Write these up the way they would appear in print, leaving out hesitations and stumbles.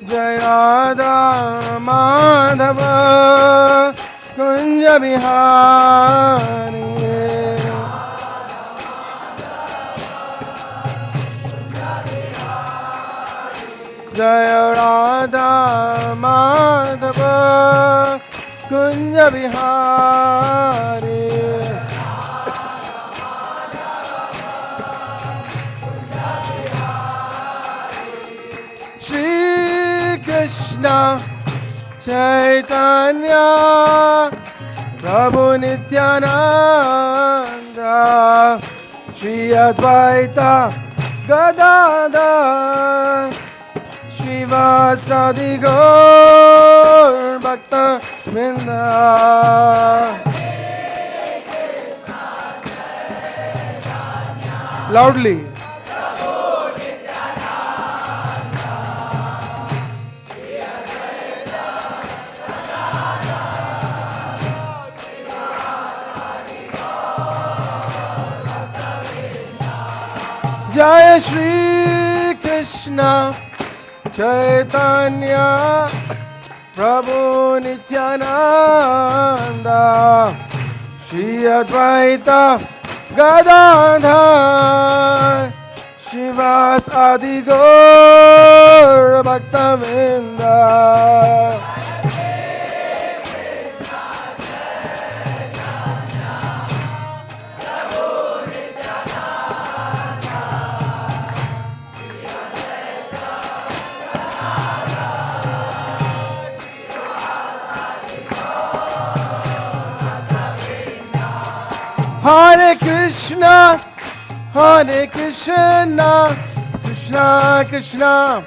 Jai Radha Madhava Kunja Bihari. Jai Radha Madhava Kunja Bihari. Shri Krishna Chaitanya Prabhu Nityananda Shri Advaita Gadadhar Shivasadi Gaur Bhakta Vrinda. Loudly. Jai Shri Krishna Chaitanya Prabhu Nityananda Shri Advaita Gadadhar Shivas Adi Gaur Bhakta Vrinda. Hare Krishna, Hare Krishna, Krishna Krishna,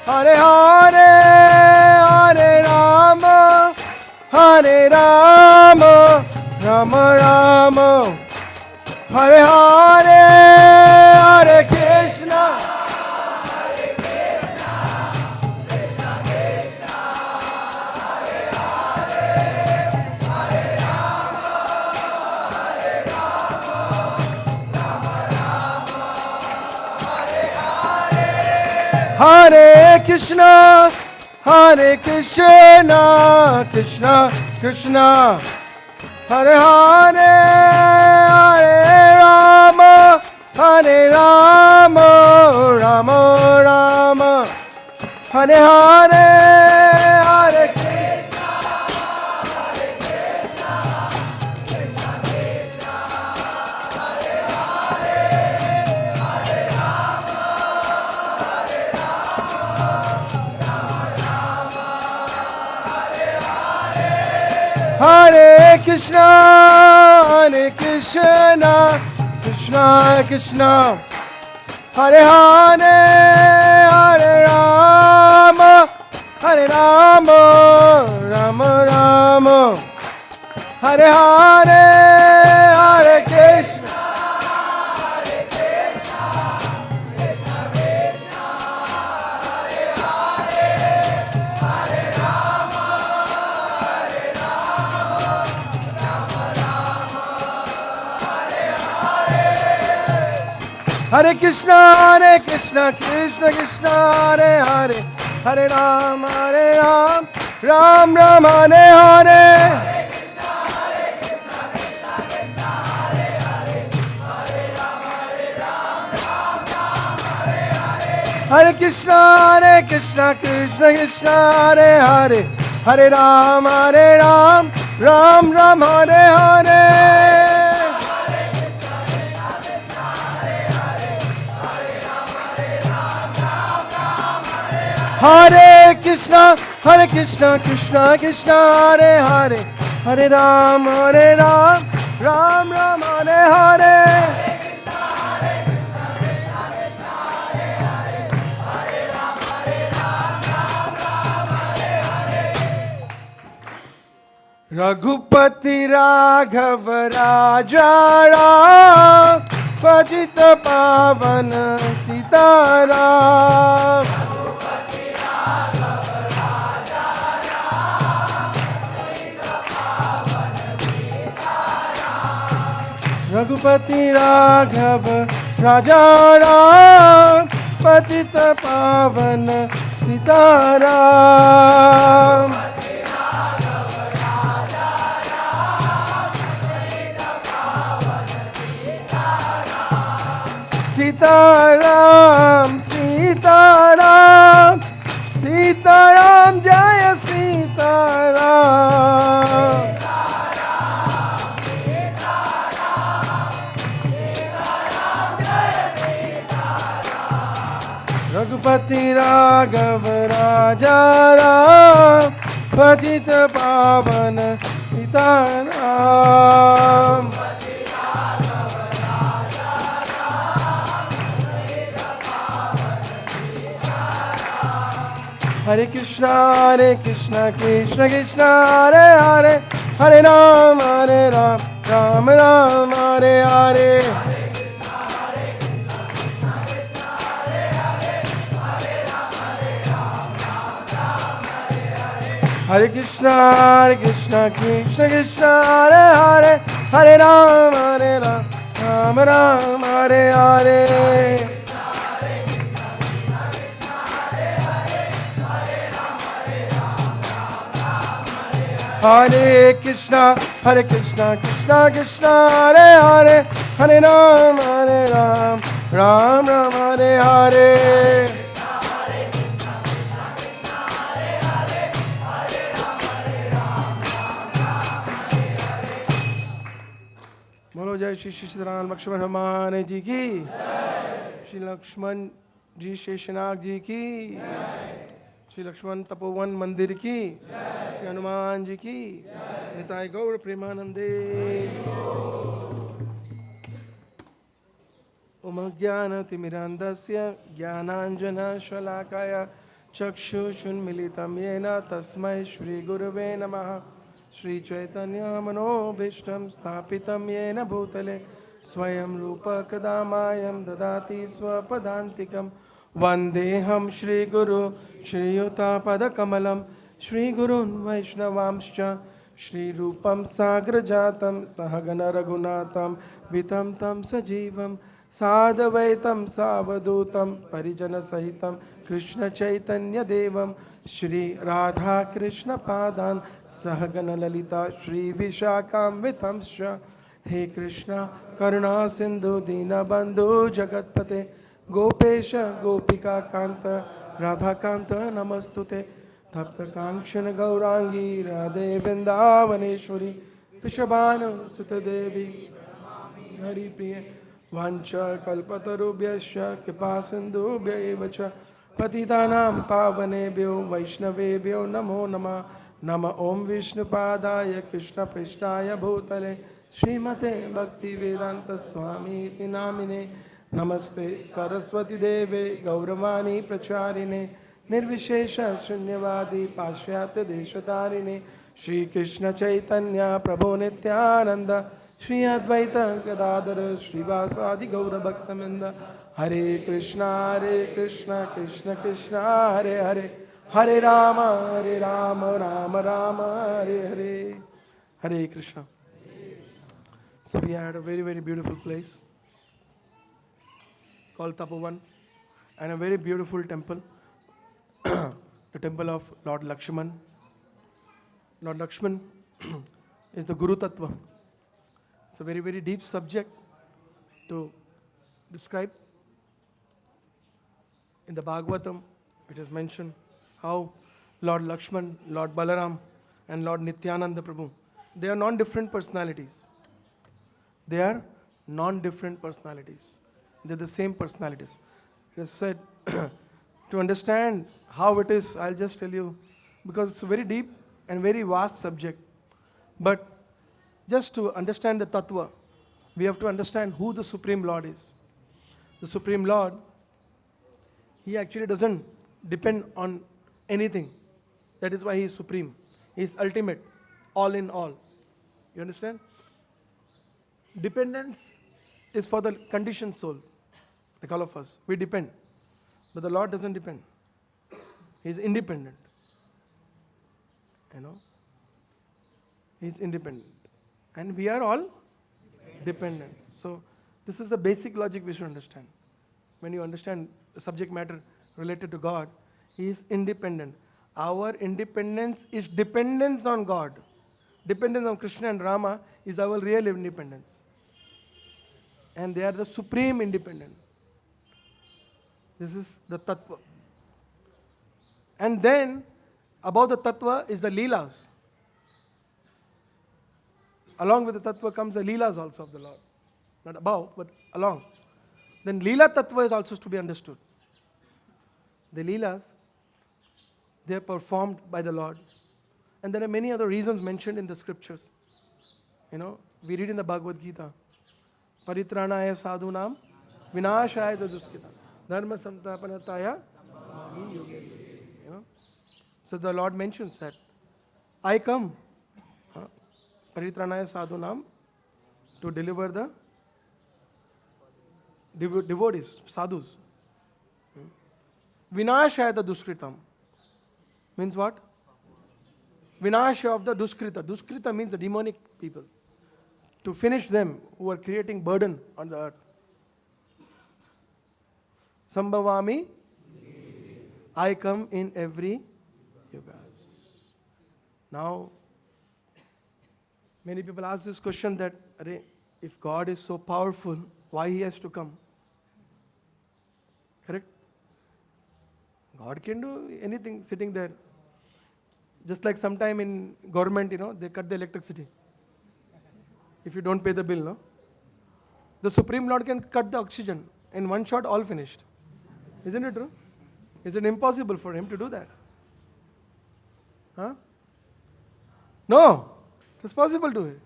Hare Hare, Hare Rama, Hare Rama, Rama Rama, Hare Hare, Hare Krishna. Hare Krishna, Hare Krishna, Krishna Krishna, Hare Hare, Hare Rama, Hare Rama, Rama Rama, Hare Hare, Hare Krishna, Hare Krishna, Krishna Krishna, Hare Hare, Hare Rama, Hare Hare Krishna, Hare Krishna, Krishna Krishna, Hare Hare, Hare Rama, Hare Rama, Rama Rama, Hare Hare, Hare Krishna. Hare Krishna, Hare Krishna, Krishna Krishna, Hare Hare, Hare Ram, Ram Ram, Hare Hare. Hare Krishna, Hare Krishna, Krishna Krishna, Hare Hare, Hare Ram, Ram Ram, Hare Hare. Hare Krishna, Krishna Krishna, Hare Hare, Hare Ram, Ram Ram, Hare Hare. Raghupati Raghav Raja Ram, Pajita Pavana Sitaram. Raghupati Raghav Raja Ram, Pajita Pavana Sitaram. Sitaram, Sitaram, Sitaram, Jaya Sitaram. Raghupati Raghav Raja Ram, Patita Pavana Sitaram. Hare Krishna, Krishna Krishna, Hare Hare, Hare Ram, Ram Ram, Hare Hare. Hare Krishna, Krishna Krishna, Hare Hare, Hare Ram, Ram Ram, Hare Hare. Hare Krishna, Krishna Krishna, Hare Hare, Hare Ram, Ram Ram, Hare Hare. बोलो जय श्री सीताराम लक्ष्मण हनुमान जी की, श्री लक्ष्मण जी शेषनाग जी की, श्री लक्ष्मण तपोवन मंदिर की, श्री हनुमान जी की, निताय गौर प्रेमानंदे। ओम ज्ञानतिमिरान्धस्य ज्ञानाञ्जनशलाकाय चक्षुषुन्मिलितं येन तस्मै श्रीगुरवे नमः। श्रीचैतन्यमनोभीष्टं स्थापितं येन भूतले स्वयं रूपकदा मायं ददाति स्वपदान्तिकं। वन्देऽहं श्रीगुरु श्रीयुतापदकमलं श्रीगुरून् वैष्णवांश्च श्रीरूपं साग्रजातं सहगण रघुनाथं वितं तं सजीवं साद्वैतं सावधूतं परिजनसहितं कृष्णचैतन्यदेवं श्री राधाकृष्णपादान् सहगण ललिता श्रीविशाखान्वितंश्च। हे कृष्ण करुणा सिन्धु दीनबन्धु जगत्पते गोपेश गोपिकान्त राधाकान्त नमस्तुते। तप्तकाञ्चन गौरांगी राधे वृन्दावनेश्वरी वृषभानुसुतदेवी हरिप्रिये वाञ्छाकल्पतरुभ्यश्च कृपासिन्धुभ्य एव च पतितानां पावनेभ्यो वैष्णवेभ्यो नमो नमः। नम ओं विष्णुपादाय कृष्णपृष्ठाय भूतले श्रीमते भक्तिवेदान्तस्वामीति नामिने। नमस्ते सरस्वती देवे गौरवाणी प्रचारिणे निर्विशेष शून्यवादी पाश्चात्य देशतारिणे। श्रीकृष्ण चैतन्य प्रभो नित्यानंद श्री अद्वैत गदाधर श्रीवासादि गौरभक्तवृंद। हरे कृष्णा कृष्ण कृष्ण हरे हरे, हरे Ram Ram Ram Hare Hare. Hare Krishna. So we had a very, very beautiful place called Tapovan and a very beautiful temple, the temple of Lord Lakshman. Lord Lakshman is the Guru Tattva. It's a very, very deep subject to describe. In the Bhagavatam, it is mentioned how Lord Lakshman, Lord Balaram, and Lord Nityananda Prabhu, they are non-different personalities. They are non-different personalities. They're the same personalities. It is said, to understand how it is, I'll just tell you, because it's a very deep and very vast subject. But just to understand the Tattva, we have to understand who the Supreme Lord is. The Supreme Lord, He actually doesn't depend on anything. That is why He is Supreme. He is ultimate, all in all. You understand? Dependence is for the conditioned soul, like all of us. We depend. But the Lord doesn't depend. He is independent. You know? He is independent. And we are all dependent. So this is the basic logic we should understand. When you understand the subject matter related to God, He is independent. Our independence is dependence on God. Dependence on Krishna and Rama is our real independence. And they are the supreme independent. This is the tattva. And then, above the tattva is the leelas. Along with the tattva comes the leelas also of the Lord. Not above, but along. Then leela tattva is also to be understood. The leelas, they are performed by the Lord. And there are many other reasons mentioned in the scriptures. We read in the Bhagavad Gita, Paritranaya sadhunam, vinashaya duskita, dharma samtapanataya. So the Lord mentions that I come, Paritranaya sadhunam, to deliver the devotees, sadhus. Vinashaya the duskritam. Means what? Vinasha of the duskrita. Duskrita means the demonic people. To finish them who are creating burden on the earth. Sambhavami, I come in every yuga. Now, many people ask this question that, if God is so powerful, why He has to come? Correct? God can do anything sitting there. Just like sometime in government, they cut the electricity. If you don't pay the bill, no? The Supreme Lord can cut the oxygen. In one shot, all finished. Isn't it true? Is it impossible for Him to do that? Huh? No. It is possible to.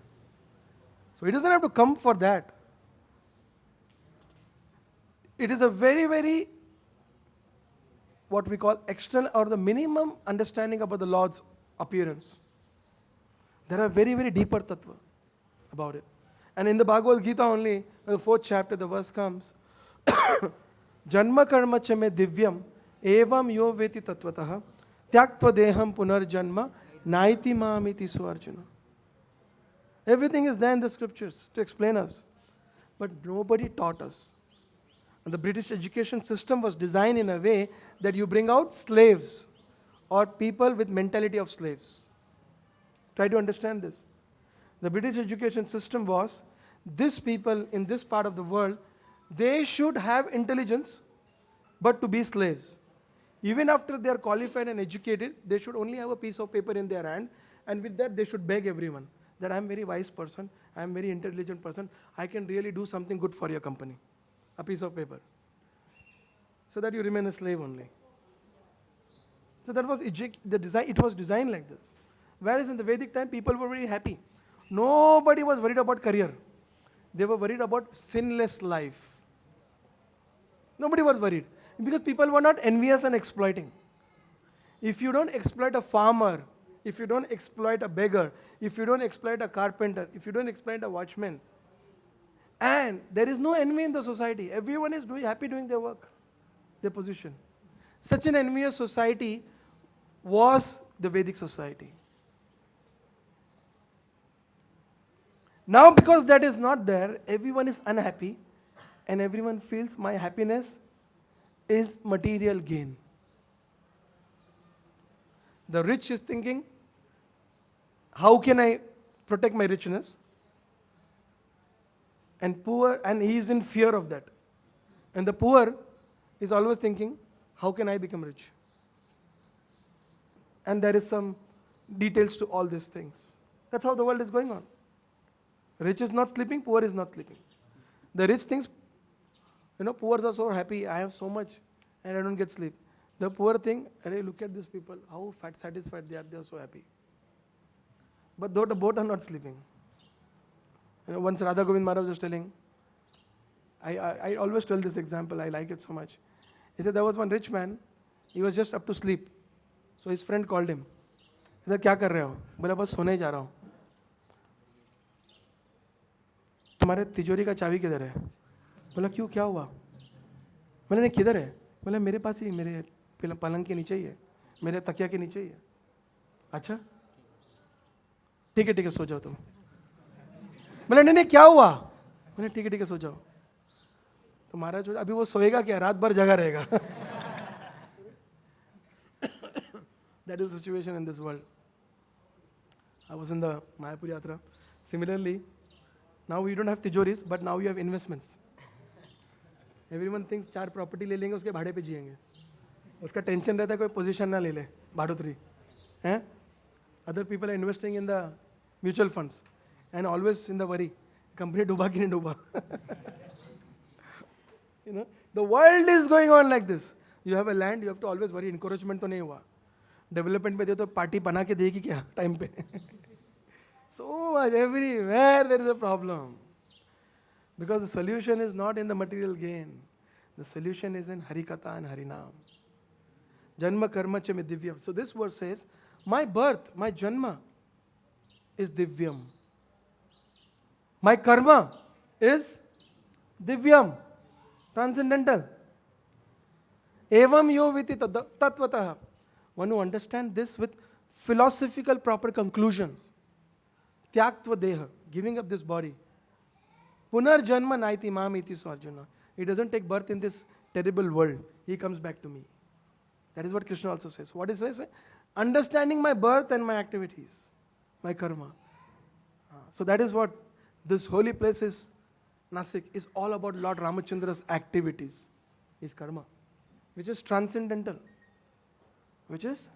So He doesn't have to come for that. It is a very, very, what we call external or the minimum understanding about the Lord's appearance. There are very, very deeper tattva about it. And in the Bhagavad Gita only, in the 4th chapter, the verse comes, Janma karma chame divyam evam yo veti tattvataha tyaktva deham punarjanma naiti mamiti suarjuna. Everything is there in the scriptures to explain us. But nobody taught us. And the British education system was designed in a way that you bring out slaves or people with mentality of slaves. Try to understand this. The British education system was, these people in this part of the world, they should have intelligence, but to be slaves. Even after they are qualified and educated, they should only have a piece of paper in their hand, and with that they should beg everyone that I am a very wise person, I am a very intelligent person, I can really do something good for your company. A piece of paper. So that you remain a slave only. So that was the design. It was designed like this. Whereas in the Vedic time, people were very happy. Nobody was worried about career. They were worried about sinless life. Nobody was worried. Because people were not envious and exploiting. If you don't exploit a farmer, if you don't exploit a beggar, if you don't exploit a carpenter, if you don't exploit a watchman, and there is no envy in the society. Everyone is happy doing their work, their position. Such an envious society was the Vedic society. Now because that is not there, everyone is unhappy and everyone feels my happiness is material gain. The rich is thinking, how can I protect my richness? And poor, and he is in fear of that. And the poor is always thinking, how can I become rich? And there is some details to all these things. That's how the world is going on. Rich is not sleeping, poor is not sleeping. The rich thinks, poor are so happy, I have so much and I don't get sleep. The poor thing, look at these people, how satisfied they are so happy. But though the both are not sleeping. Once Radha Govind Maharaj was telling, I always tell this example, I like it so much. He said there was one rich man, he was just up to sleep. So his friend called him. He said, क्या कर रहे हो? बोला बस सोने जा रहा हूँ. तुम्हारे तिजोरी का चाबी किधर है? बोला क्यों, क्या हुआ? बोला नहीं किधर है? बोला मेरे पास ही, मेरे पलंग के नीचे ही है, मेरे तकिया के नीचे ही है. अच्छा ठीक है सो जाओ तुम. बोला नहीं क्या हुआ? बोले ठीक है सो जाओ. तो महाराज अभी वो सोएगा क्या? रात भर जगा रहेगा. That is the situation in this world. I was in the Mayapur Yatra. Similarly, now you don't have tijoris, but now you have investments. Everyone thinks 4 property ले लेंगे उसके भाड़े पे जिएंगे. उसका टेंशन रहता है कोई पोजीशन ना ले ले भाड़ोतरी हैं. Other people are investing in the mutual funds and always in the worry, company डूबा कि नहीं डूबा. You know, the world is going on like this. You have a land, you have to always worry. Encouragement तो नहीं हुआ. Development पे दे तो party बना के देगी क्या टाइम पे. So much everywhere there is a problem. Because the solution is not in the material gain. The solution is in Harikatha and Harinam. Janma karma cha me divyam. So this verse says, my birth, my janma is divyam. My karma is divyam, transcendental. Evam yo viti tatvatah. One who understands this with philosophical proper conclusions. Tyaktva deha, giving up this body. Punar janma naiti mam iti Arjuna. He doesn't take birth in this terrible world. He comes back to me. That is what Krishna also says. What is it? Understanding my birth and my activities, my karma. So that is what this holy place is, Nasik, is all about Lord Ramachandra's activities, his karma, which is transcendental. There's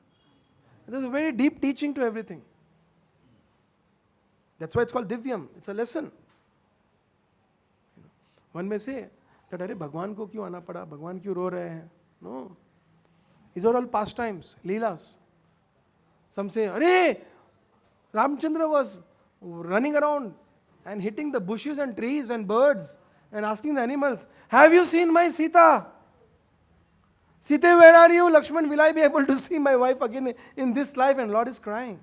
a very deep teaching to everything. That's why it's called Divyam. It's a lesson. One may say that, अरे भगवान को क्यों आना पड़ा, भगवान क्यों रो रहे हैं? No. These are all pastimes, leelas. Some say, अरे Ramchandra was running around and hitting the bushes and trees and birds and asking the animals, have you seen my Sita? Sita, where are you? Lakshman, will I be able to see my wife again in this life? And Lord is crying.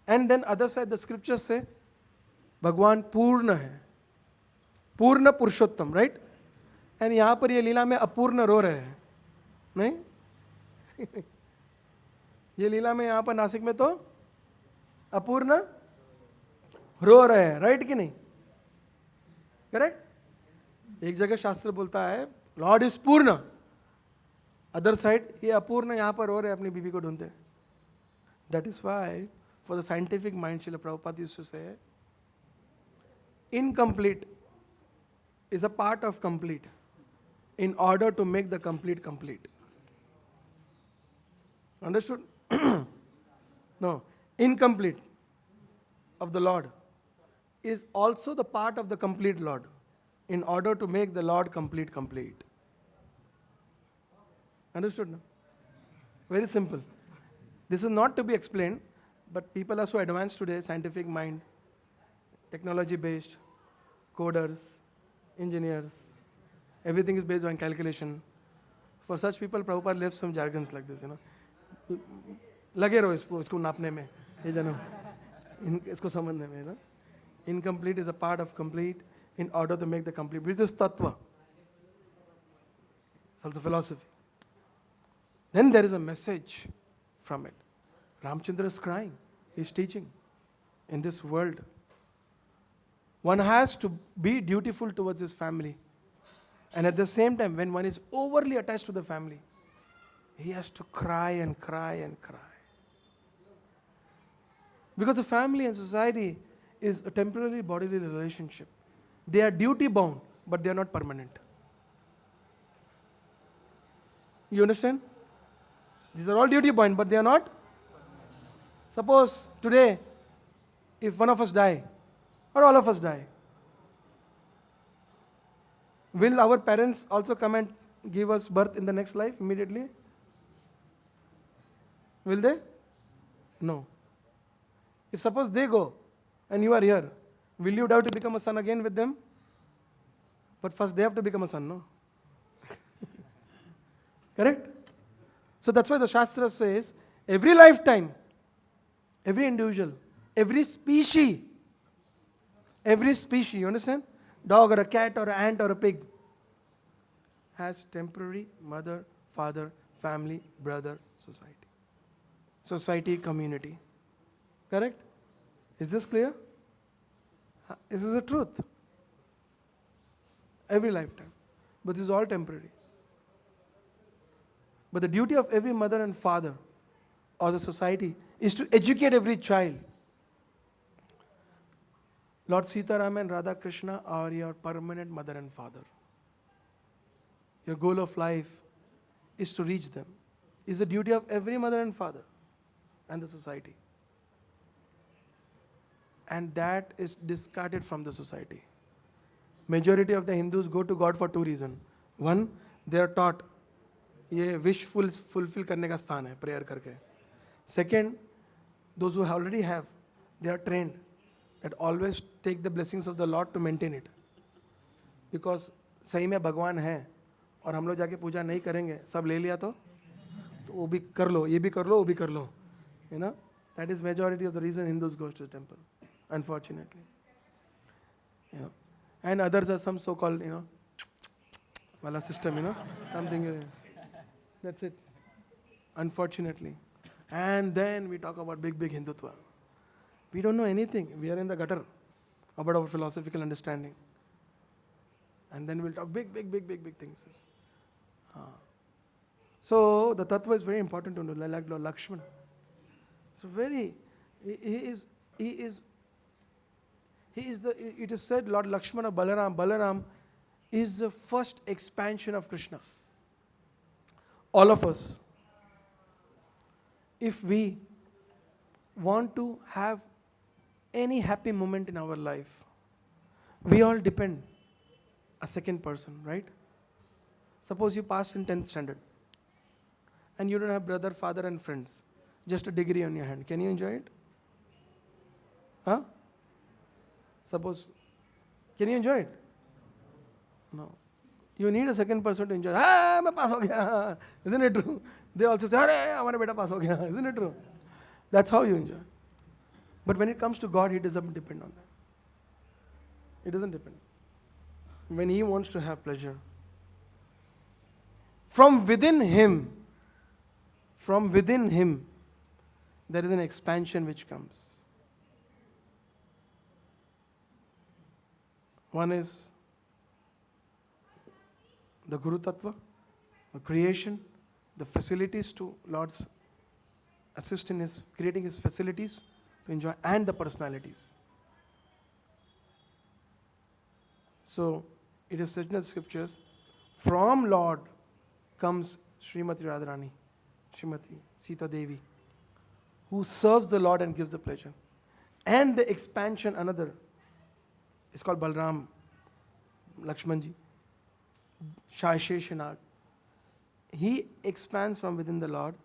And then other side, the scriptures say, Bhagwan Purna hai. Purna Purushottam, right? And यहाँ पर ये लीला में अपूर्ण रो रहे हैं, नहीं? ये लीला में यहाँ पर नासिक में तो अपूर्ण रो रहे हैं, राइट कि नहीं? करेक्ट? एक जगह शास्त्र बोलता है लॉर्ड इज पूर्ण, अदर साइड ये अपूर्ण यहाँ पर रो रहे अपनी बीबी को ढूंढते. That is why for the scientific mind Srila Prabhupada used to say incomplete is a part of complete in order to make the complete complete. Understood? No. Incomplete of the Lord is also the part of the complete Lord in order to make the Lord complete complete. Understood? No? Very simple. This is not to be explained, but people are so advanced today, scientific mind, technology based, coders, engineers, everything is based on calculation. For such people, Prabhupada left some jargons like this, you know. लगे रहो इसको नापने में, ये जानो, इसको समझने में, ना. Incomplete is a part of complete in order to make the complete. Which is tattva. It's also philosophy. Then there is a message from it. Ramchandra is crying. He's teaching in this world. One has to be dutiful towards his family. And at the same time, when one is overly attached to the family, he has to cry and cry and cry. Because the family and society is a temporary bodily relationship. They are duty bound, but they are not permanent. You understand? These are all duty bound, but they are not. Suppose today, if one of us die, or all of us die, will our parents also come and give us birth in the next life immediately? Will they? No. If suppose they go and you are here, will you doubt to become a son again with them? But first they have to become a son, no? Correct? So that's why the Shastra says, every lifetime, every individual, every species, you understand? Dog or a cat or an ant or a pig has temporary mother, father, family, brother, society. Society, community. Correct? Is this clear? This is the truth. Every lifetime. But this is all temporary. But the duty of every mother and father or the society is to educate every child. Lord Sitaram and Radha Krishna are your permanent mother and father. Your goal of life is to reach them. It's the duty of every mother and father and the society. And that is discarded from the society. Majority of the Hindus go to God for two reasons. One, they are taught ये wish fulfill करने का स्थान है prayer करके. Second, those who already have, they are trained that always take the blessings of the Lord to maintain it. Because सही में भगवान है और हम लोग जाके पूजा नहीं करेंगे, सब ले लिया तो वो भी कर लो, ये भी कर लो, वो भी कर लो. You know, that is majority of the reason Hindus go to the temple, unfortunately. You know, and others are some so-called, you know, wala system, you know, something. That's it. Unfortunately. And then we talk about big Hindutva. We don't know anything. We are in the gutter about our philosophical understanding. And then we'll talk big things. So the tattva is very important to know, like Lord Lakshman. So it is said Lord Lakshmana Balaram is the first expansion of Krishna. All of us, if we want to have any happy moment in our life, we all depend a second person, right? Suppose you pass in 10th standard and you don't have brother, father and friends, just a degree on your hand. Can you enjoy it? Huh? Suppose, can you enjoy it? No. You need a second person to enjoy. Ah, मैं pass हो गया. Isn't it true? They also say, अरे हमारा बेटा pass हो गया. Isn't it true? That's how you enjoy. But when it comes to God, He doesn't depend on that. It doesn't depend. When He wants to have pleasure, from within Him, there is an expansion which comes. One is the Guru Tattva, the creation, the facilities to Lord's assist in His creating His facilities to enjoy, and the personalities. So it is said in the scriptures, from Lord comes Srimati Radharani, Srimati Sita Devi, who serves the Lord and gives the pleasure. And the expansion, another, is called Balram, Lakshmanji, Shashanag. He expands from within the Lord,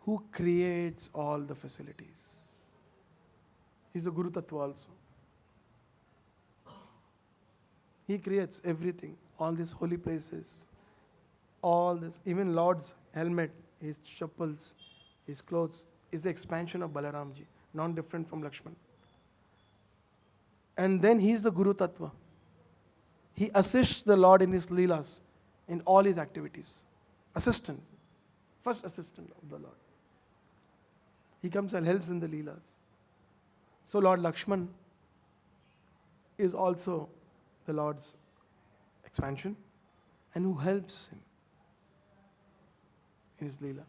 who creates all the facilities. He's the Guru Tattva also. He creates everything, all these holy places, all this, even Lord's helmet, his chappals, his clothes, is the expansion of Balaramji, non different from Lakshman. And then he is the Guru Tattva. He assists the Lord in his Leelas, in all his activities. Assistant, first assistant of the Lord. He comes and helps in the Leelas. So Lord Lakshman is also the Lord's expansion and who helps him in his Leela.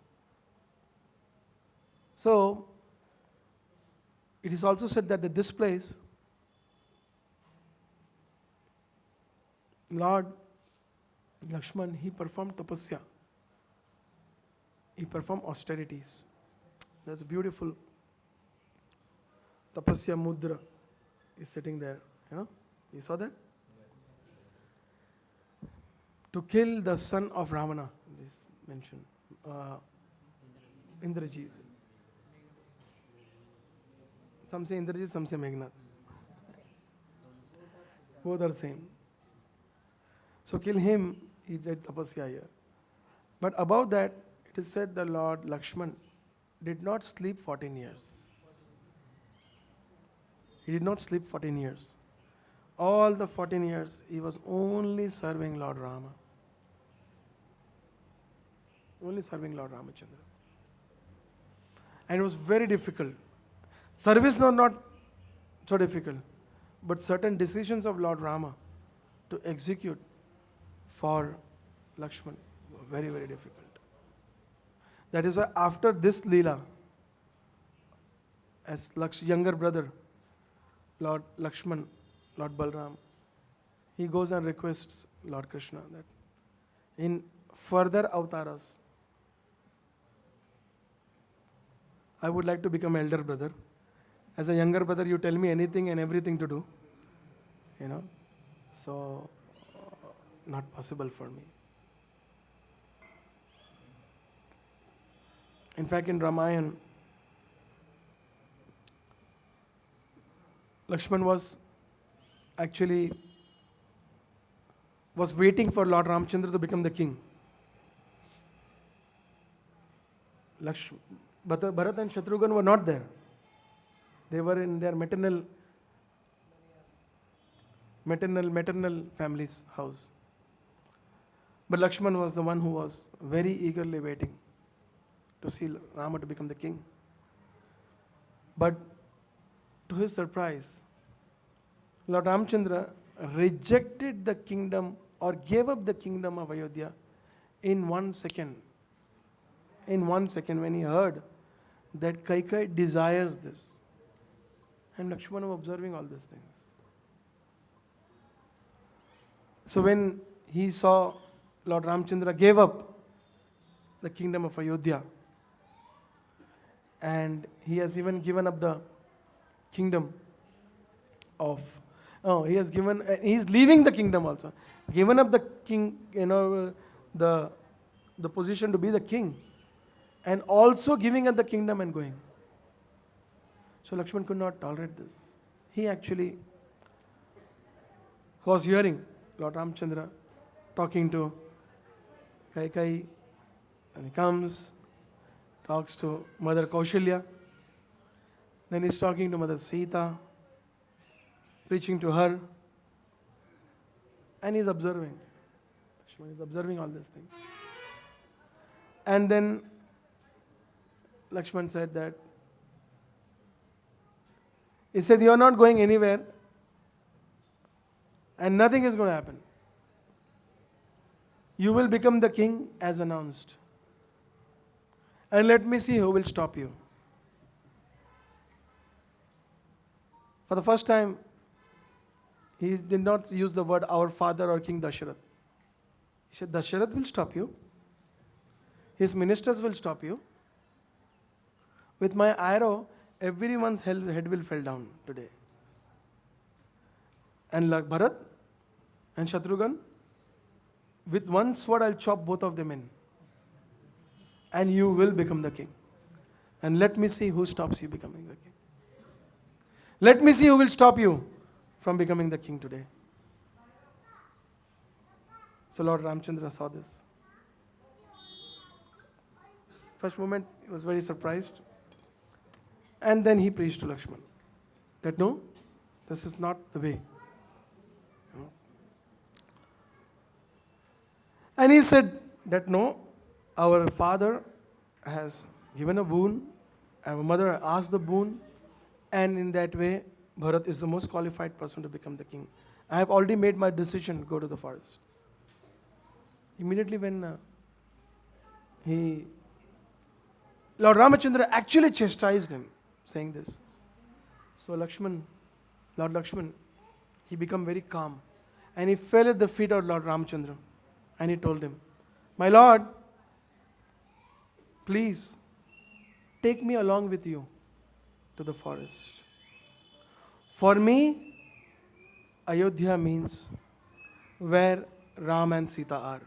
So it is also said that at this place, Lord Lakshman, he performed tapasya. He performed austerities. There's a beautiful tapasya mudra is sitting there. You know, you saw that? To kill the son of Ravana, this mentioned, Indrajit. Some say Indrajit, some say Meghnad. Both are same. So kill him, he did tapasya here. But above that, it is said the Lord Lakshman did not sleep 14 years. He did not sleep 14 years. All the 14 years, he was only serving Lord Rama. Only serving Lord Ramachandra. And it was very difficult. Service was not so difficult, but certain decisions of Lord Rama to execute for Lakshman were very, very difficult. That is why after this Leela, as younger brother, Lord Lakshman, Lord Balram, he goes and requests Lord Krishna that in further avtaras, I would like to become elder brother. As a younger brother, you tell me anything and everything to do, So, not possible for me. In fact, in Ramayana, Lakshman was waiting for Lord Ramchandra to become the king. Bharat and Shatrughan were not there. They were in their maternal family's house. But Lakshman was the one who was very eagerly waiting to see Rama to become the king. But to his surprise, Lord Ramchandra rejected the kingdom or gave up the kingdom of Ayodhya in 1 second. In 1 second, when he heard that Kaikai desires this. And Lakshmana was observing all these things. So when he saw Lord Ramchandra gave up the kingdom of Ayodhya, and he has even given up the kingdom of, he's leaving the kingdom also. Given up the king, the position to be the king, and also giving up the kingdom and going. So Lakshman could not tolerate this. He actually was hearing Lord Ramchandra talking to Kaikai, and he comes, talks to Mother Kaushalya, then he's talking to Mother Sita, preaching to her, and he's observing. Lakshman is observing all these things. And then Lakshman said that, he said, you are not going anywhere and nothing is going to happen. You will become the king as announced. And let me see who will stop you. For the first time, he did not use the word our father or King Dasharath. He said, Dasharath will stop you. His ministers will stop you. With my arrow, everyone's head will fall down today. And like Bharat and Shatrughan, with one sword I'll chop both of them in. And you will become the king. And let me see who stops you becoming the king. Let me see who will stop you from becoming the king today. So Lord Ramchandra saw this. First moment, he was very surprised. And then he preached to Lakshman that no, this is not the way. And he said that no, our father has given a boon, our mother asked the boon, and in that way, Bharat is the most qualified person to become the king. I have already made my decision to go to the forest. Immediately when Lord Ramachandra actually chastised him, saying this. So Lord Lakshman, he became very calm. And he fell at the feet of Lord Ramachandra. And he told him, my Lord, please take me along with you to the forest. For me, Ayodhya means where Ram and Sita are.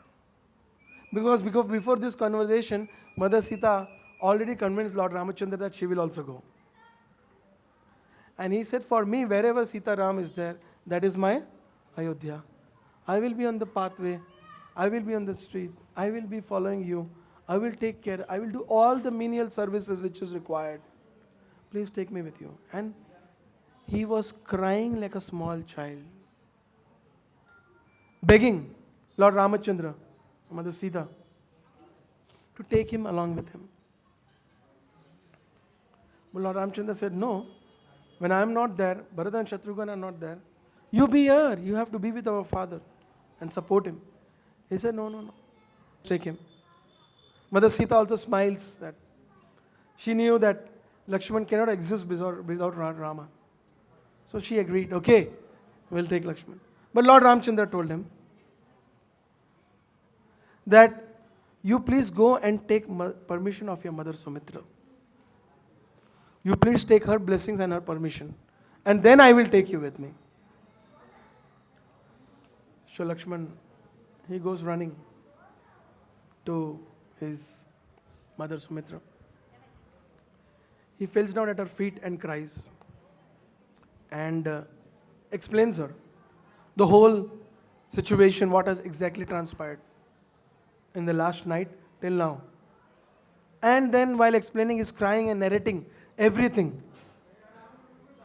Because before this conversation, Mother Sita already convinced Lord Ramachandra that she will also go. And he said, for me, wherever Sita Ram is there, that is my Ayodhya. I will be on the pathway. I will be on the street. I will be following you. I will take care. I will do all the menial services which is required. Please take me with you. And he was crying like a small child, begging Lord Ramachandra, Mother Sita, to take him along with him. But Lord Ramachandra said, no, when I am not there, Bharata and Shatrughan are not there, you be here. You have to be with our father and support him. He said, no, take him. Mother Sita also smiles that she knew that Lakshman cannot exist without Rama. So she agreed, okay, we'll take Lakshman. But Lord Ramchandra told him that you please go and take permission of your mother Sumitra. You please take her blessings and her permission. And then I will take you with me. So Lakshman, he goes running to his mother Sumitra. He falls down at her feet and cries and explains her the whole situation, what has exactly transpired in the last night till now. And then while explaining, he's crying and narrating everything.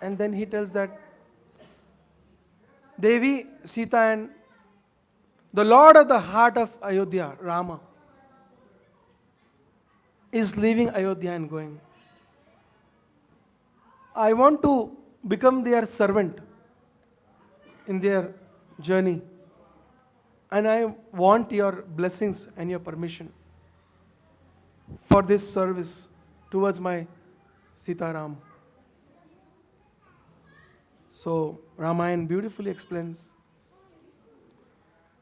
And then he tells that Devi, Sita and the Lord of the heart of Ayodhya, Rama, is leaving Ayodhya and going. I want to become their servant in their journey. And I want your blessings and your permission for this service towards my Sitaram. So Ramayana beautifully explains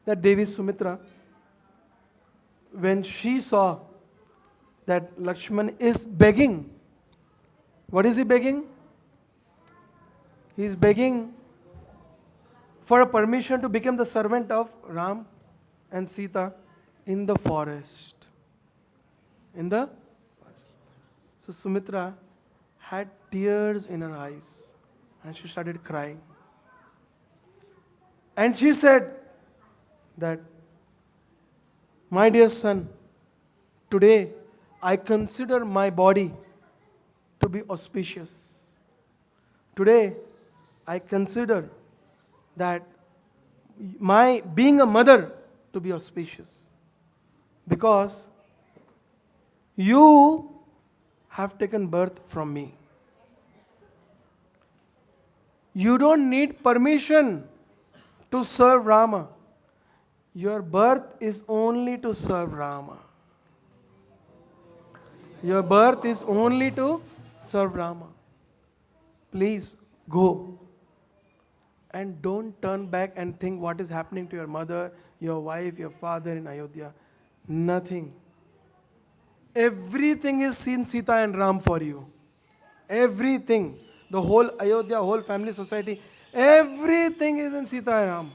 that Devi Sumitra, when she saw that Lakshman is begging, what is he begging? He is begging for a permission to become the servant of Ram and Sita in the forest. So Sumitra had tears in her eyes and she started crying. And she said that, my dear son, today I consider my body to be auspicious. Today I consider that my being a mother to be auspicious, because you have taken birth from me. You don't need permission to serve Rama. Your birth is only to serve Rama. Your birth is only to serve Rama. Please go. And don't turn back and think what is happening to your mother, your wife, your father in Ayodhya. Nothing. Everything is in Sita and Ram for you. Everything. The whole Ayodhya, whole family, society, everything is in Sita and Ram.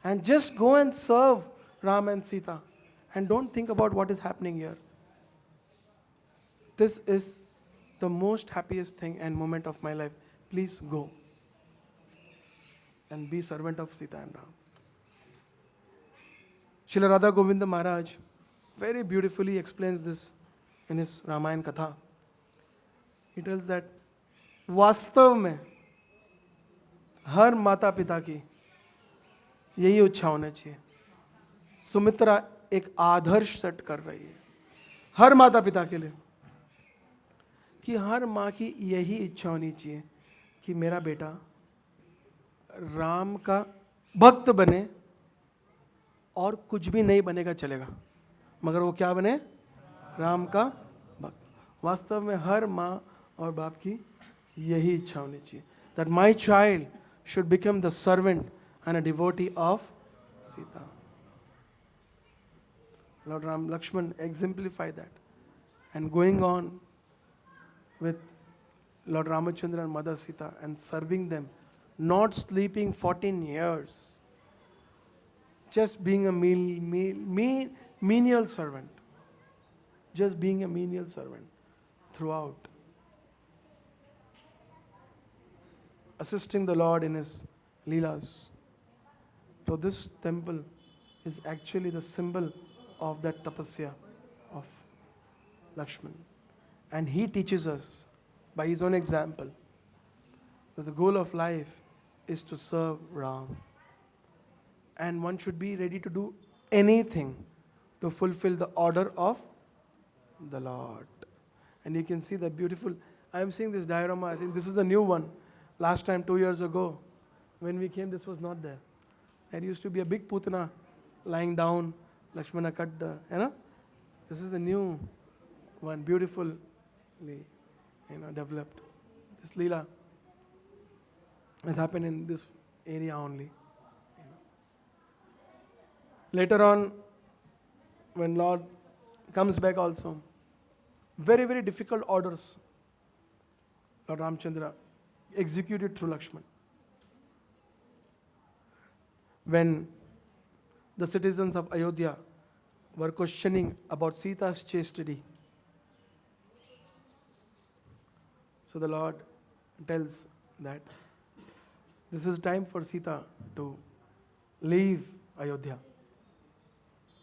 And just go and serve Ram and Sita. And don't think about what is happening here. This is the most happiest thing and moment of my life. Please go and be servant of Sita and Ram. Srila Radha Govinda Maharaj very beautifully explains this in his Ramayana Katha. He tells that वास्तव में हर माता पिता की यही इच्छा होना चाहिए. सुमित्रा एक आदर्श सेट कर रही है हर माता पिता के लिए कि हर माँ की यही इच्छा होनी चाहिए कि मेरा बेटा राम का भक्त बने और कुछ भी नहीं बनेगा चलेगा, मगर वो क्या बने? राम का भक्त. वास्तव में हर माँ और बाप की यही इच्छा होनी चाहिए, that my child should become the servant and a devotee of Sita. Lord Ram Lakshman exemplify that, and going on with Lord Ramachandra and Mother Sita and serving them, not sleeping 14 years, just being a menial servant, just being a menial servant throughout, assisting the Lord in His Leelas. So this temple is actually the symbol of that tapasya of Lakshman. And he teaches us by his own example that the goal of life is to serve Ram. And one should be ready to do anything to fulfill the order of the Lord. And you can see that beautiful, I am seeing this diorama, I think this is the new one. Last time, 2 years ago, when we came, this was not there. There used to be a big putana lying down, Lakshmana cut the, This is the new one, beautifully, developed. This Leela has happened in this area only. Later on, when Lord comes back also, very, very difficult orders Lord Ramchandra executed through Lakshman. When the citizens of Ayodhya were questioning about Sita's chastity, so the Lord tells that this is time for Sita to leave Ayodhya.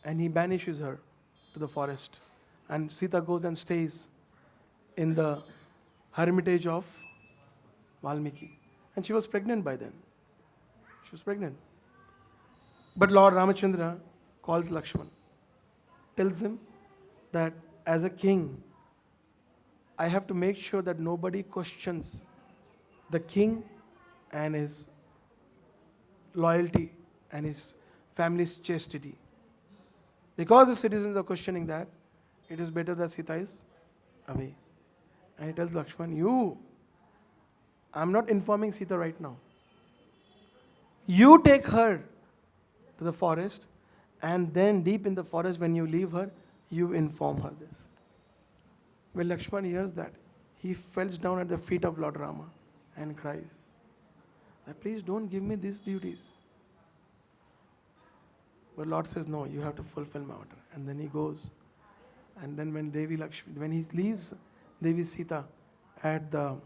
And he banishes her to the forest. And Sita goes and stays in the hermitage of Valmiki. And she was pregnant by then. She was pregnant. But Lord Ramachandra calls Lakshman, tells him that as a king, I have to make sure that nobody questions the king and his loyalty and his family's chastity. Because the citizens are questioning that, it is better that Sita is away. And he tells Lakshman, I'm not informing Sita right now. You take her to the forest, and then deep in the forest, when you leave her, you inform her this. When Lakshman hears that, he falls down at the feet of Lord Rama and cries that please don't give me these duties. But Lord says, no, you have to fulfill my order. And then he goes. And then when when he leaves Devi Sita at the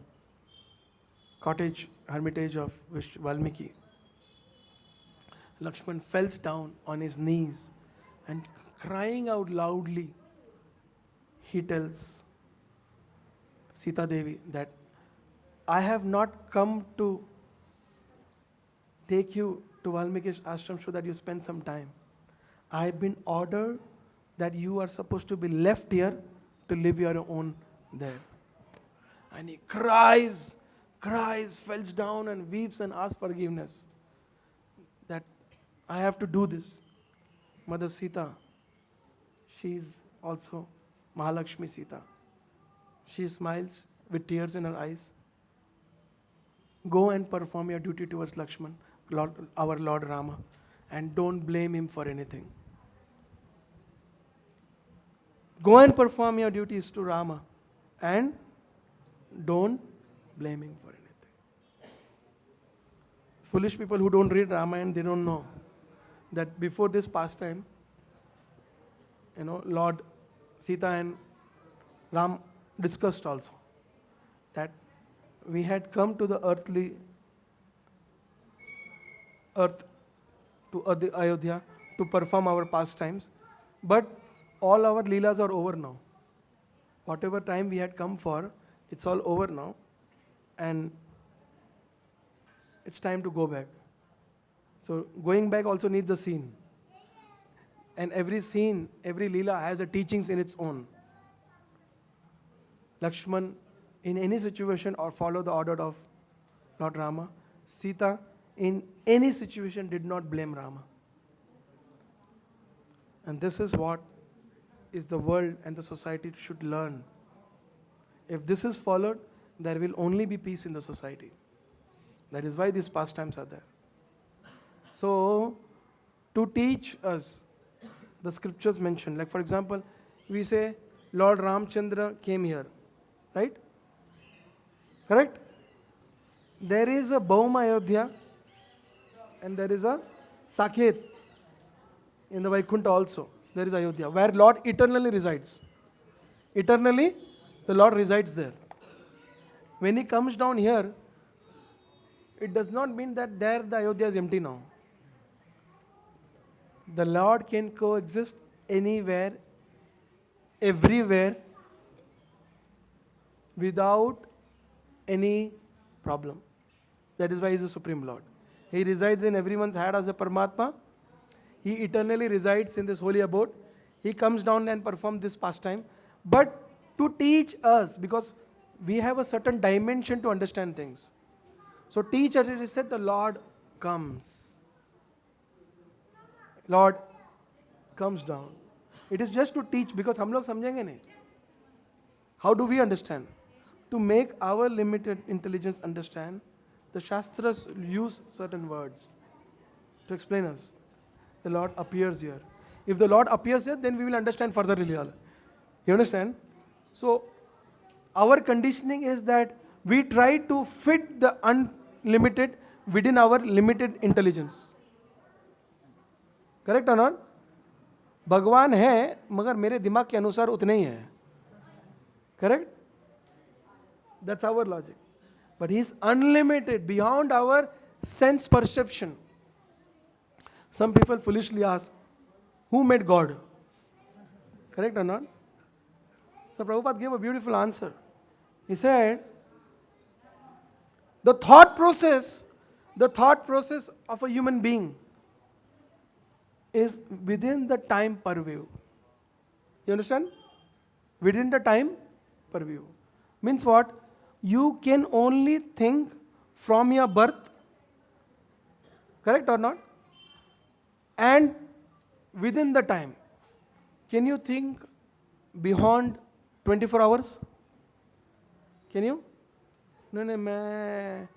hermitage of Valmiki, Lakshman falls down on his knees and crying out loudly, he tells Sita Devi that I have not come to take you to Valmiki's ashram so that you spend some time. I have been ordered that you are supposed to be left here to live your own there. And he cries, falls down and weeps and asks forgiveness. That I have to do this. Mother Sita, she is also Mahalakshmi Sita. She smiles with tears in her eyes. Go and perform your duty towards Lakshman, our Lord Rama, and don't blame him for anything. Go and perform your duties to Rama and don't blame him for anything. Foolish people who don't read Ramayana, they don't know that before this pastime, Lord Sita and Ram discussed also that we had come to the earth to Ayodhya to perform our pastimes, but all our leelas are over now. Whatever time we had come for, it's all over now, and it's time to go back. So going back also needs a scene. And every scene, every leela has a teachings in its own. Lakshman, in any situation, or follow the order of Lord Rama. Sita, in any situation, did not blame Rama. And this is what is the world and the society should learn. If this is followed, there will only be peace in the society. That is why these pastimes are there. So, to teach us, the scriptures mention, like for example, we say Lord Ramchandra came here, right? Correct? There is a Bhauma Ayodhya and there is a Saket in the Vaikuntha also. There is Ayodhya, where Lord eternally resides. Eternally, the Lord resides there. When he comes down here, it does not mean that there the Ayodhya is empty now. The Lord can coexist anywhere, everywhere, without any problem. That is why he is the Supreme Lord. He resides in everyone's heart as a Paramatma. He eternally resides in this holy abode. He comes down and performs this pastime. But to teach us, because we have a certain dimension to understand things. So teach us, it is said, the Lord comes. Lord comes down. It is just to teach, because हम लोग समझेंगे नहीं. How do we understand? To make our limited intelligence understand, the Shastras use certain words to explain us. The Lord appears here. If the Lord appears here, then we will understand further. You understand? So, our conditioning is that we try to fit the unlimited within our limited intelligence. Correct or not? भगवान है मगर मेरे दिमाग के अनुसार उतने ही है. Correct? That's our logic. But he is unlimited, beyond our sense perception. Some people foolishly ask, who made God? Correct or not? So Prabhupada gave a beautiful answer. He said, the thought process of a human being is within the time purview. You understand? Within the time purview. Means what? You can only think from your birth. Correct or not? And within the time. Can you think beyond 24 hours? Can you? No, मैं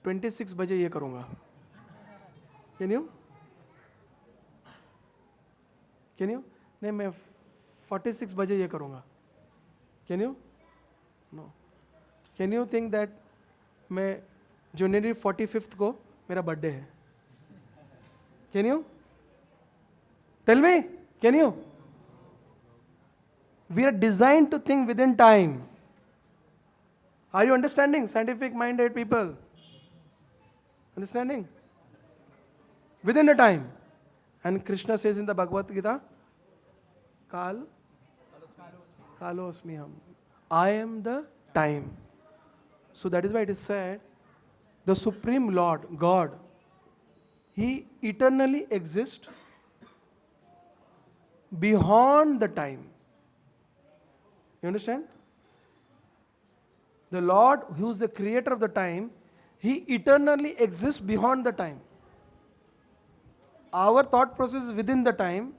26 बजे ये करूँगा. Can you? Can you? नहीं, मैं 46 बजे ये करूँगा. Can you? No. Can you think that मैं January 45th को मेरा बर्थडे है? Can you? Tell me. Can you? We are designed to think within time. Are you understanding? Scientific-minded people. Understanding? Within the time. And Krishna says in the Bhagavad Gita, Kalosmiham. I am the time. So that is why it is said, the Supreme Lord, God, He eternally exists beyond the time. You understand? The Lord, who is the creator of the time, He eternally exists beyond the time. Our thought process is within the time,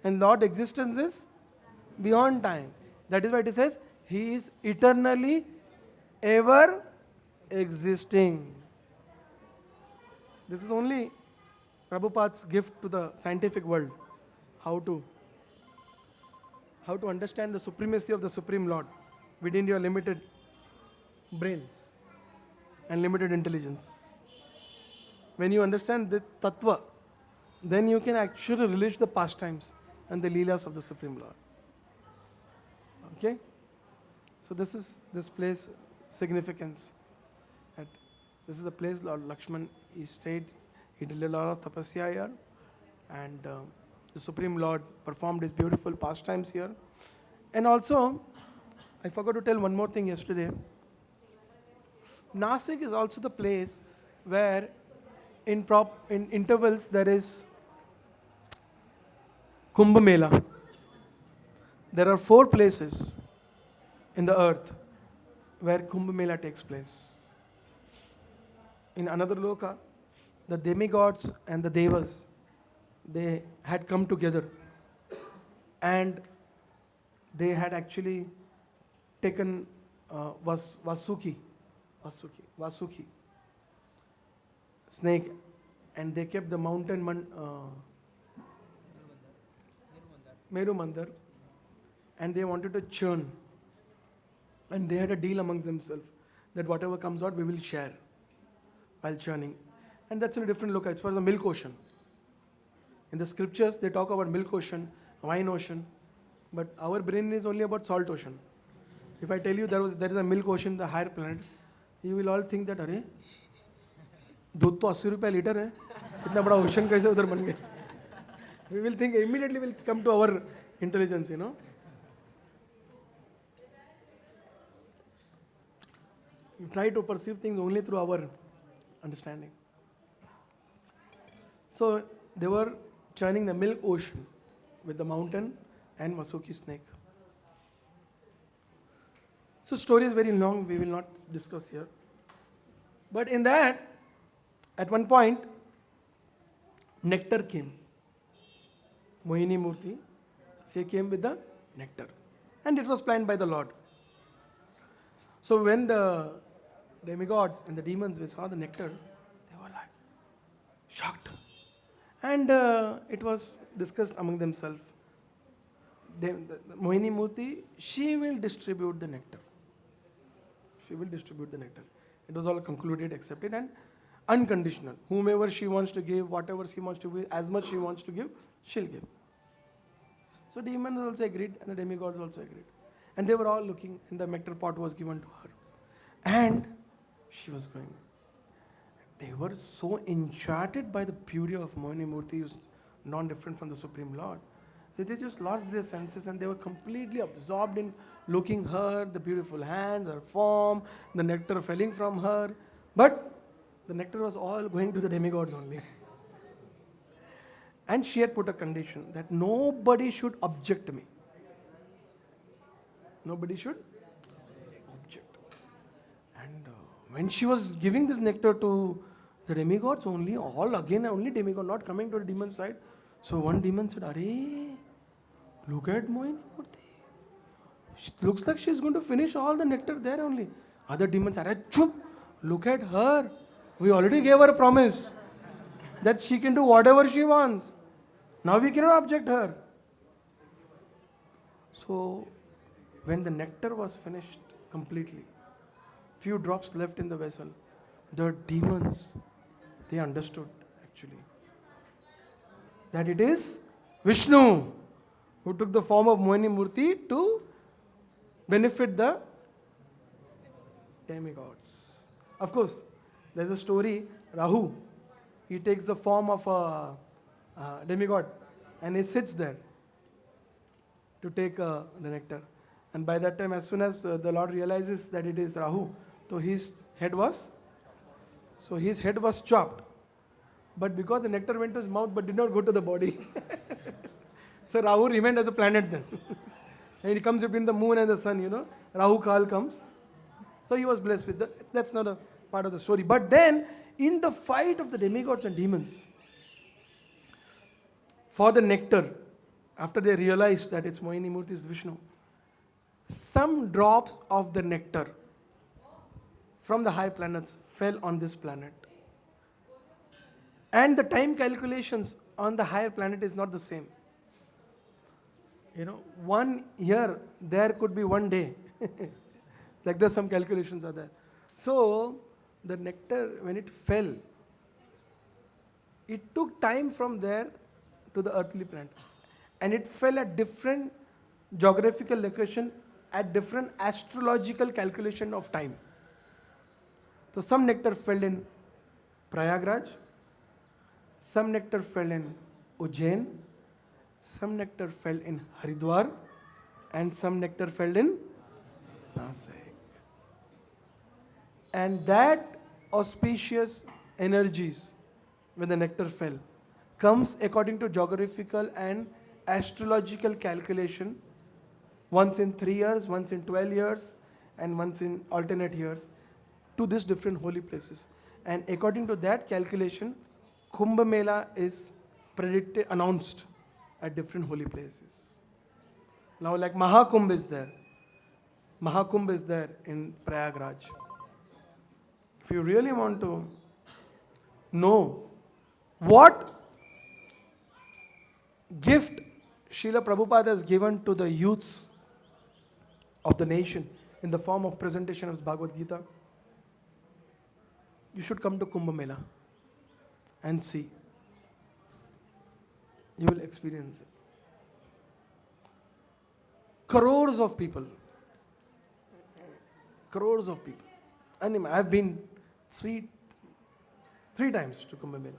and Lord's existence is beyond time. That is why it says, He is eternally ever existing. This is only Prabhupada's gift to the scientific world. How to understand the supremacy of the Supreme Lord within your limited brains and limited intelligence. When you understand the tattva, then you can actually relate the pastimes and the leelas of the Supreme Lord. Okay? So this is this place significance. This is the place Lord Lakshman, he stayed, he did a lot of tapasya here, and the Supreme Lord performed his beautiful pastimes here. And also, I forgot to tell one more thing yesterday. Nasik is also the place where in intervals there is Kumbh Mela. There are 4 places in the earth where Kumbh Mela takes place. In another loka, the demigods and the devas, they had come together and they had actually taken Vasuki snake, and they kept the mountain Meru Mandar, and they wanted to churn, and they had a deal amongst themselves that whatever comes out we will share while churning. And that's in a different look. It's for the milk ocean. In the scriptures they talk about milk ocean, wine ocean, but our brain is only about salt ocean. If I tell you there is a milk ocean, the higher planet, you will all think that अरे दूध तो 80 रुपया litre है, इतना बड़ा ocean कैसे उधर बन गया? We will think immediately will come to our intelligence, you know. We try to perceive things only through our understanding. So they were churning the milk ocean with the mountain and Vasuki snake. So story is very long, we will not discuss here. But in that, at one point, nectar came. Mohini Murti, she came with the nectar. And it was planned by the Lord. So when the demigods and the demons saw the nectar, they were like shocked. And it was discussed among themselves. The Mohini Murti, she will distribute the nectar. She will distribute the nectar. It was all concluded, accepted, and unconditional. Whomever she wants to give, whatever she wants to give, as much she wants to give, she'll give. So demons also agreed, and the demigods also agreed. And they were all looking, and the nectar pot was given to her. And she was going. They were so enchanted by the beauty of Mohini Murti, who's non-different from the Supreme Lord, that they just lost their senses and they were completely absorbed in looking her, the beautiful hands, her form, the nectar falling from her. But the nectar was all going to the demigods only. And she had put a condition that nobody should object me. Nobody should object. And when she was giving this nectar to the demigods only, only demigod, not coming to the demon side. So one demon said, "Arey, look at Mohini Murti. It looks like she's going to finish all the nectar there only." Other demons said, "Arey, chup, look at her. We already gave her a promise that she can do whatever she wants. Now we cannot object her." So when the nectar was finished completely, few drops left in the vessel, the demons, they understood actually that it is Vishnu who took the form of Mohini Murti to benefit the demigods. Of course, there's a story, Rahu, he takes the form of a demigod and he sits there to take the nectar. And by that time, as soon as the Lord realizes that it is Rahu, so his head was chopped. But because the nectar went to his mouth but did not go to the body, so Rahu remained as a planet then. And he comes between the moon and the sun, Rahu Kal comes. So he was blessed with that. That's not a part of the story. But then, in the fight of the demigods and demons, for the nectar, after they realized that it's Mohini Murti is Vishnu, some drops of the nectar from the high planets fell on this planet. And the time calculations on the higher planet is not the same. 1 year, there could be 1 day. Like there's some calculations are there. So, the nectar, when it fell, it took time from there to the earthly planet. And it fell at different geographical location, at different astrological calculation of time. So some nectar fell in Prayagraj, some nectar fell in Ujjain, some nectar fell in Haridwar, and some nectar fell in Nasik. And that auspicious energies, when the nectar fell, comes according to geographical and astrological calculation, once in 3 years, once in 12 years, and once in alternate years, to these different holy places. And according to that calculation, Kumbh Mela is announced at different holy places. Now like Mahakumbh is there. Mahakumbh is there in Prayagraj. If you really want to know what gift Srila Prabhupada has given to the youths of the nation in the form of presentation of Bhagavad Gita, you should come to Kumbh Mela and see. You will experience it. Crores of people. Crores of people. And I have been three times to Kumbh Mela.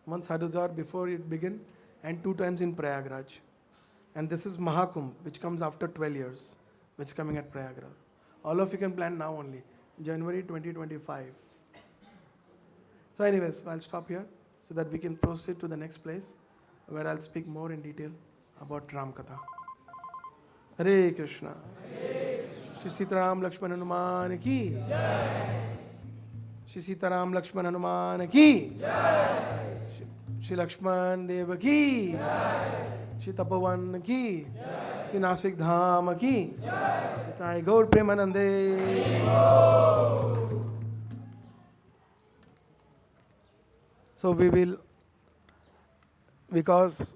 Once Haridwar before it began, and 2 times in Prayagraj. And this is Mahakumbh, which comes after 12 years, which is coming at Prayagraj. All of you can plan now only, January 2025. So anyways, I'll stop here so that we can proceed to the next place where I'll speak more in detail about Ram Katha. Hare Krishna. Shri Sitaram Lakshman Hanuman ki Jai. Shri Sitaram Lakshman Hanuman ki Jai. Shri Lakshman Deva ki Jai. Shri Tapovan की, श्री नासिक धाम की, निताय गौर प्रेमानंदे। So we will, because